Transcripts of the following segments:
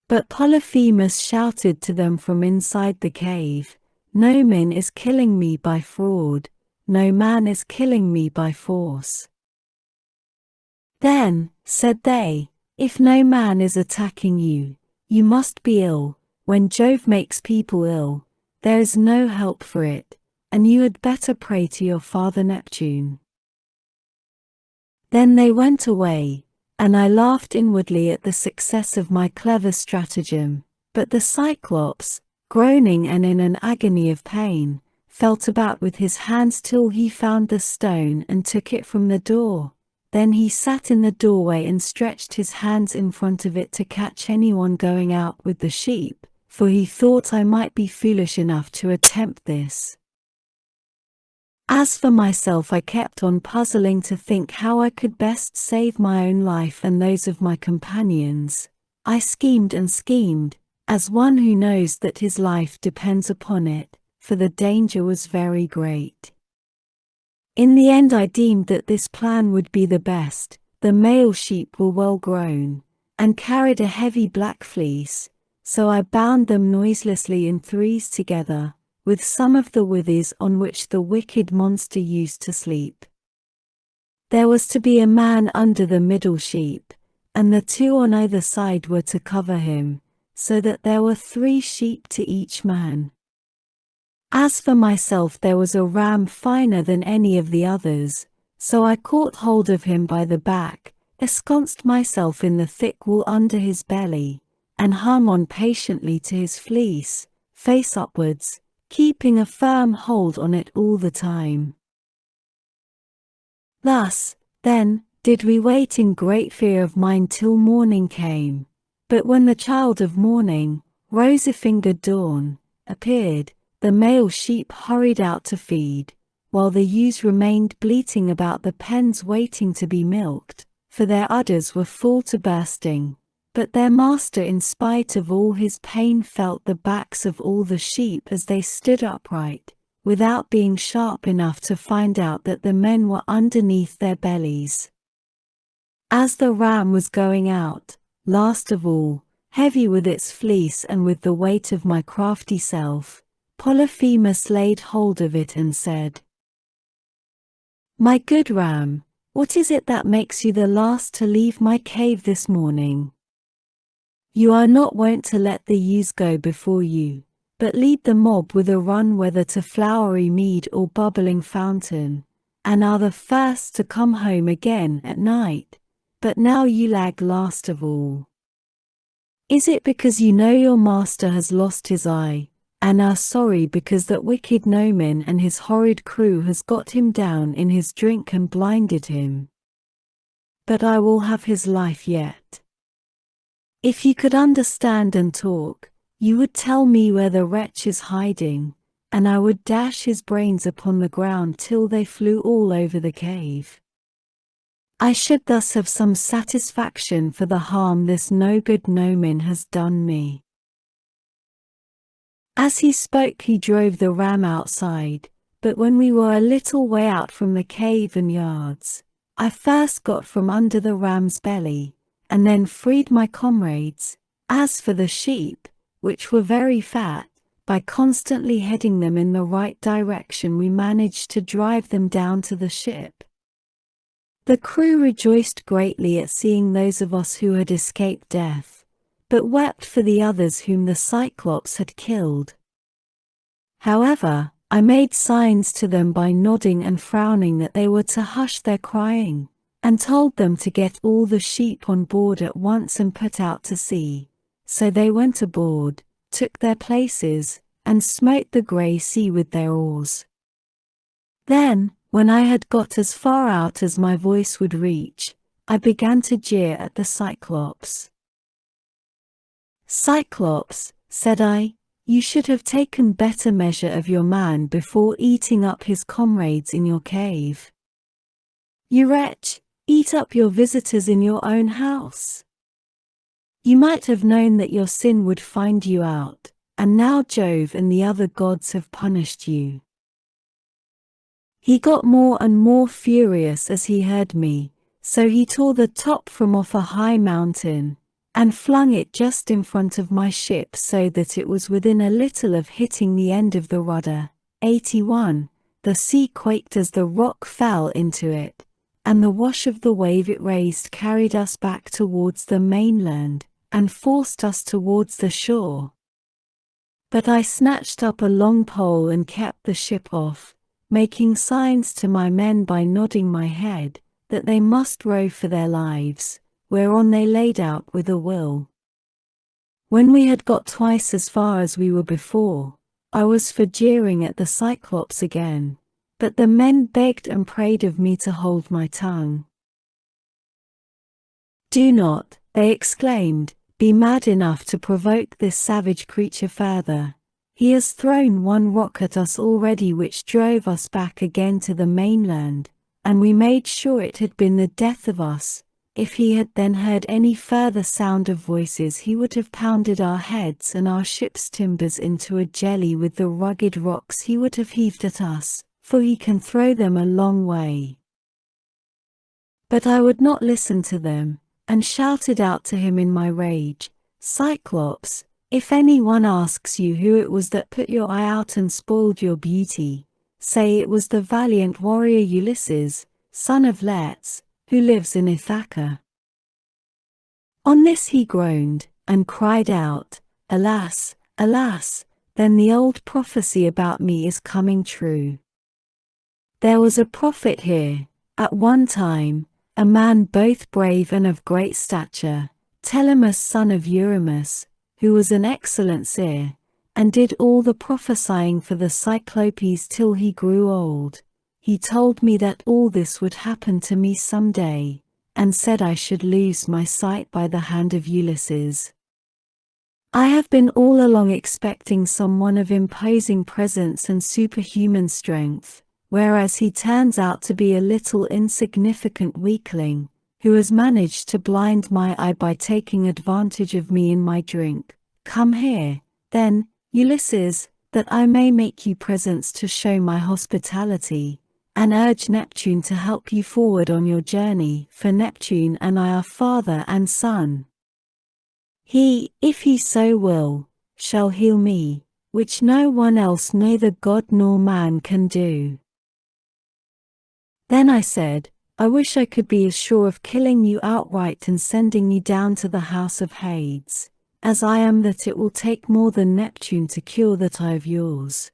But Polyphemus shouted to them from inside the cave, "No man is killing me by fraud, no man is killing me by force." "Then," said they, "if no man is attacking you, you must be ill. When Jove makes people ill, there is no help for it, and you had better pray to your father Neptune." Then they went away, and I laughed inwardly at the success of my clever stratagem. But the Cyclops, groaning and in an agony of pain, felt about with his hands till he found the stone and took it from the door. Then he sat in the doorway and stretched his hands in front of it to catch anyone going out with the sheep, for he thought I might be foolish enough to attempt this. As for myself, I kept on puzzling to think how I could best save my own life and those of my companions. I schemed and schemed, as one who knows that his life depends upon it, for the danger was very great. In the end I deemed that this plan would be the best. The male sheep were well grown, and carried a heavy black fleece, so I bound them noiselessly in threes together, with some of the withes on which the wicked monster used to sleep. There was to be a man under the middle sheep, and the two on either side were to cover him, so that there were 3 sheep to each man. As for myself, there was a ram finer than any of the others, so I caught hold of him by the back, ensconced myself in the thick wool under his belly, and hung on patiently to his fleece, face upwards, keeping a firm hold on it all the time. Thus, then, did we wait in great fear of mind till morning came. But when the child of morning, rosy-fingered dawn, appeared, the male sheep hurried out to feed, while the ewes remained bleating about the pens waiting to be milked, for their udders were full to bursting. But their master, in spite of all his pain, felt the backs of all the sheep as they stood upright, without being sharp enough to find out that the men were underneath their bellies. As the ram was going out, last of all, heavy with its fleece and with the weight of my crafty self, Polyphemus laid hold of it and said, "My good ram, what is it that makes you the last to leave my cave this morning? You are not wont to let the ewes go before you, but lead the mob with a run whether to flowery mead or bubbling fountain, and are the first to come home again at night, but now you lag last of all. Is it because you know your master has lost his eye, and are sorry because that wicked Noman and his horrid crew has got him down in his drink and blinded him? But I will have his life yet. If you could understand and talk, you would tell me where the wretch is hiding, and I would dash his brains upon the ground till they flew all over the cave. I should thus have some satisfaction for the harm this no good Noman has done me." As he spoke he drove the ram outside, but when we were a little way out from the cave and yards, I first got from under the ram's belly, and then freed my comrades. As for the sheep, which were very fat, by constantly heading them in the right direction we managed to drive them down to the ship. The crew rejoiced greatly at seeing those of us who had escaped death, but wept for the others whom the Cyclops had killed. However, I made signs to them by nodding and frowning that they were to hush their crying, and told them to get all the sheep on board at once and put out to sea. So they went aboard, took their places, and smote the grey sea with their oars. Then, when I had got as far out as my voice would reach, I began to jeer at the Cyclops. "Cyclops," said I, "you should have taken better measure of your man before eating up his comrades in your cave. You wretch, eat up your visitors in your own house. You might have known that your sin would find you out, and now Jove and the other gods have punished you." He got more and more furious as he heard me, so he tore the top from off a high mountain, and flung it just in front of my ship so that it was within a little of hitting the end of the rudder. 81. The sea quaked as the rock fell into it, and the wash of the wave it raised carried us back towards the mainland, and forced us towards the shore. But I snatched up a long pole and kept the ship off, making signs to my men by nodding my head, that they must row for their lives, whereon they laid out with a will. When we had got twice as far as we were before, I was for jeering at the Cyclops again, but the men begged and prayed of me to hold my tongue. "Do not," they exclaimed, "be mad enough to provoke this savage creature further. He has thrown one rock at us already which drove us back again to the mainland, and we made sure it had been the death of us. If he had then heard any further sound of voices he would have pounded our heads and our ship's timbers into a jelly with the rugged rocks he would have heaved at us, for he can throw them a long way." But I would not listen to them, and shouted out to him in my rage, "Cyclops, if any one asks you who it was that put your eye out and spoiled your beauty, say it was the valiant warrior Ulysses, son of Laertes, who lives in Ithaca." On this he groaned, and cried out, "Alas, alas, then the old prophecy about me is coming true. There was a prophet here, at one time, a man both brave and of great stature, Telemus son of Eurymus, who was an excellent seer, and did all the prophesying for the Cyclopes till he grew old. He told me that all this would happen to me some day, and said I should lose my sight by the hand of Ulysses. I have been all along expecting someone of imposing presence and superhuman strength, whereas he turns out to be a little insignificant weakling, who has managed to blind my eye by taking advantage of me in my drink. Come here, then, Ulysses, that I may make you presents to show my hospitality, and urge Neptune to help you forward on your journey, for Neptune and I are father and son. He, if he so will, shall heal me, which no one else neither god nor man can do." Then I said, "I wish I could be as sure of killing you outright and sending you down to the house of Hades, as I am that it will take more than Neptune to cure that eye of yours."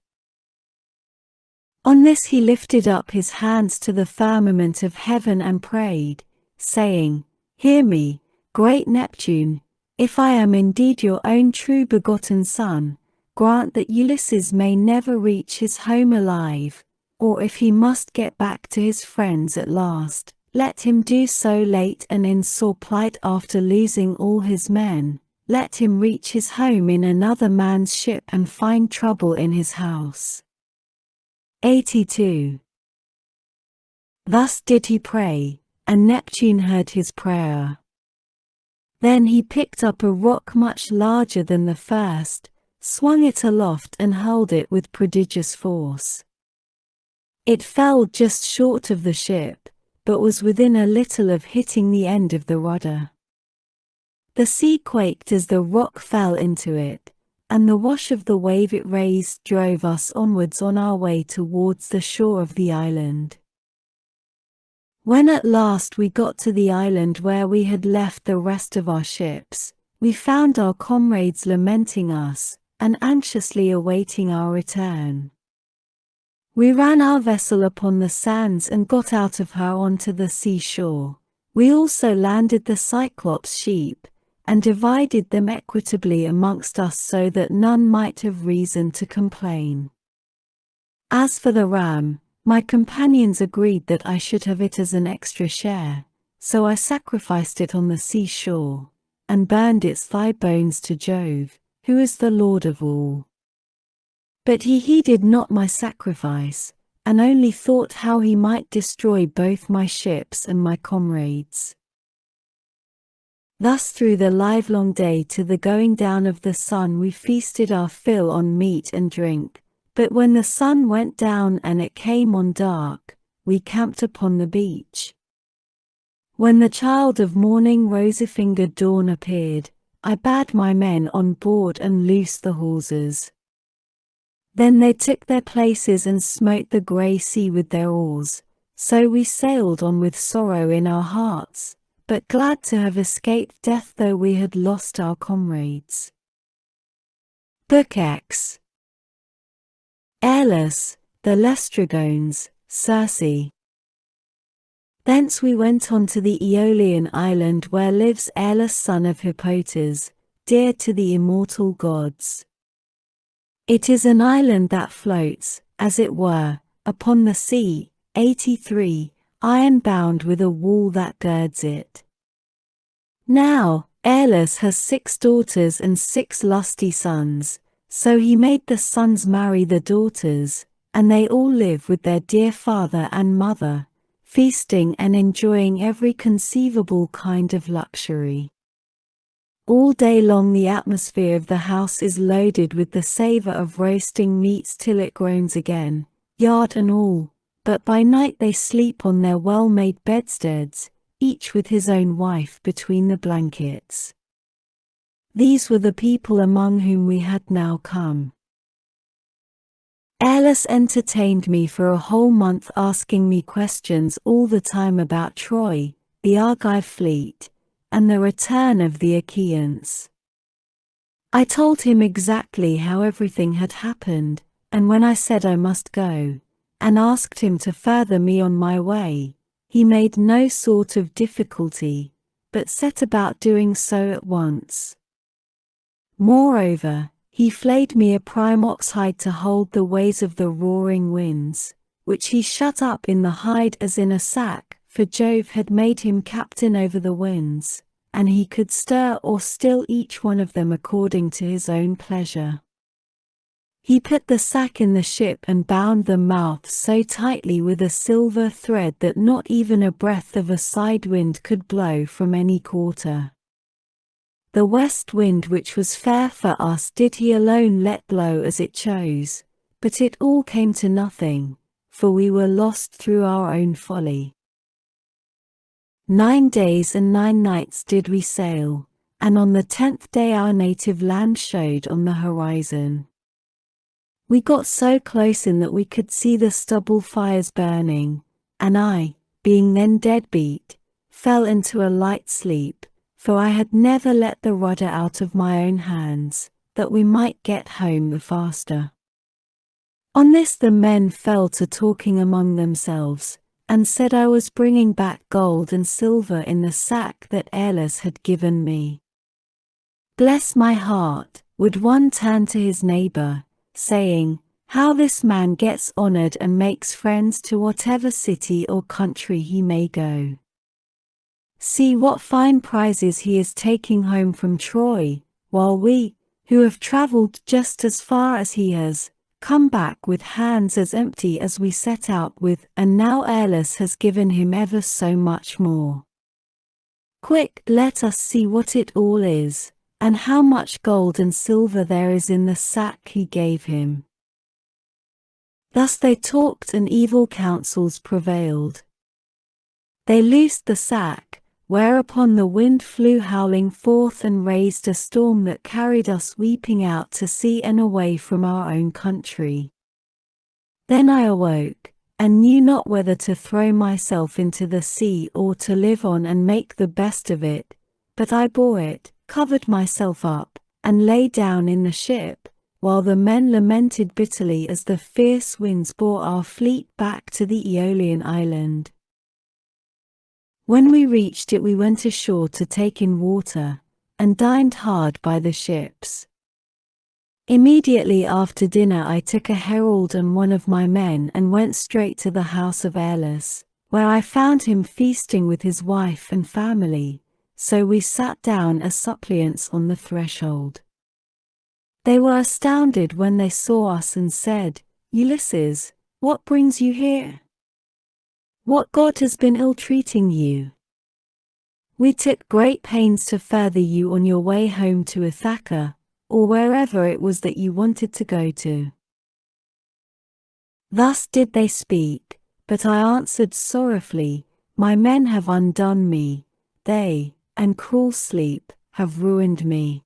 On this he lifted up his hands to the firmament of heaven and prayed, saying, "Hear me, great Neptune, if I am indeed your own true begotten son, grant that Ulysses may never reach his home alive, or if he must get back to his friends at last, let him do so late and in sore plight after losing all his men. Let him reach his home in another man's ship and find trouble in his house." 82. Thus did he pray, and Neptune heard his prayer. Then he picked up a rock much larger than the first, swung it aloft and hurled it with prodigious force. It fell just short of the ship, but was within a little of hitting the end of the rudder. The sea quaked as the rock fell into it, and the wash of the wave it raised drove us onwards on our way towards the shore of the island. When at last we got to the island where we had left the rest of our ships, we found our comrades lamenting us, and anxiously awaiting our return. We ran our vessel upon the sands and got out of her onto the seashore. We also landed the Cyclops sheep, and divided them equitably amongst us so that none might have reason to complain. As for the ram, my companions agreed that I should have it as an extra share, so I sacrificed it on the seashore, and burned its thigh bones to Jove, who is the Lord of all. But he heeded not my sacrifice, and only thought how he might destroy both my ships and my comrades. Thus through the livelong day to the going down of the sun we feasted our fill on meat and drink, but when the sun went down and it came on dark, we camped upon the beach. When the child of morning rosy-fingered dawn appeared, I bade my men on board and loosed the hawsers. Then they took their places and smote the grey sea with their oars, so we sailed on with sorrow in our hearts, but glad to have escaped death though we had lost our comrades. Book X. Airless, the Lestragones, Circe. Thence we went on to the Aeolian island where lives Airless son of Hippotas, dear to the immortal gods. It is an island that floats, as it were, upon the sea, 83, iron-bound with a wall that girds it. Now, Airless has 6 daughters and 6 lusty sons, so he made the sons marry the daughters, and they all live with their dear father and mother, feasting and enjoying every conceivable kind of luxury. All day long the atmosphere of the house is loaded with the savour of roasting meats till it groans again, yard and all, but by night they sleep on their well-made bedsteads, each with his own wife between the blankets. These were the people among whom we had now come. Airless entertained me for a whole month, asking me questions all the time about Troy, the Argive fleet, and the return of the Achaeans. I told him exactly how everything had happened, and when I said I must go, and asked him to further me on my way, he made no sort of difficulty, but set about doing so at once. Moreover, he flayed me a prime ox hide to hold the ways of the roaring winds, which he shut up in the hide as in a sack, for Jove had made him captain over the winds, and he could stir or still each one of them according to his own pleasure. He put the sack in the ship and bound the mouth so tightly with a silver thread that not even a breath of a side wind could blow from any quarter. The west wind, which was fair for us, did he alone let blow as it chose, but it all came to nothing, for we were lost through our own folly. 9 days and 9 nights did we sail, and on the 10th day our native land showed on the horizon. We got so close in that we could see the stubble fires burning, and I, being then dead beat, fell into a light sleep, for I had never let the rudder out of my own hands, that we might get home the faster. On this the men fell to talking among themselves, and said I was bringing back gold and silver in the sack that Airless had given me. Bless my heart, would one turn to his neighbor, saying, how this man gets honored and makes friends to whatever city or country he may go. See what fine prizes he is taking home from Troy, while we, who have traveled just as far as he has, come back with hands as empty as we set out with, and now Airless has given him ever so much more. Quick, let us see what it all is, and how much gold and silver there is in the sack he gave him. Thus they talked and evil counsels prevailed. They loosed the sack, whereupon the wind flew howling forth and raised a storm that carried us weeping out to sea and away from our own country. Then I awoke, and knew not whether to throw myself into the sea or to live on and make the best of it, but I bore it, covered myself up, and lay down in the ship, while the men lamented bitterly as the fierce winds bore our fleet back to the Aeolian island. When we reached it we went ashore to take in water, and dined hard by the ships. Immediately after dinner I took a herald and one of my men and went straight to the house of Airless, where I found him feasting with his wife and family, so we sat down as suppliants on the threshold. They were astounded when they saw us and said, Ulysses, what brings you here? What god has been ill-treating you? We took great pains to further you on your way home to Ithaca, or wherever it was that you wanted to go to. Thus did they speak, but I answered sorrowfully, My men have undone me, they, and cruel sleep, have ruined me.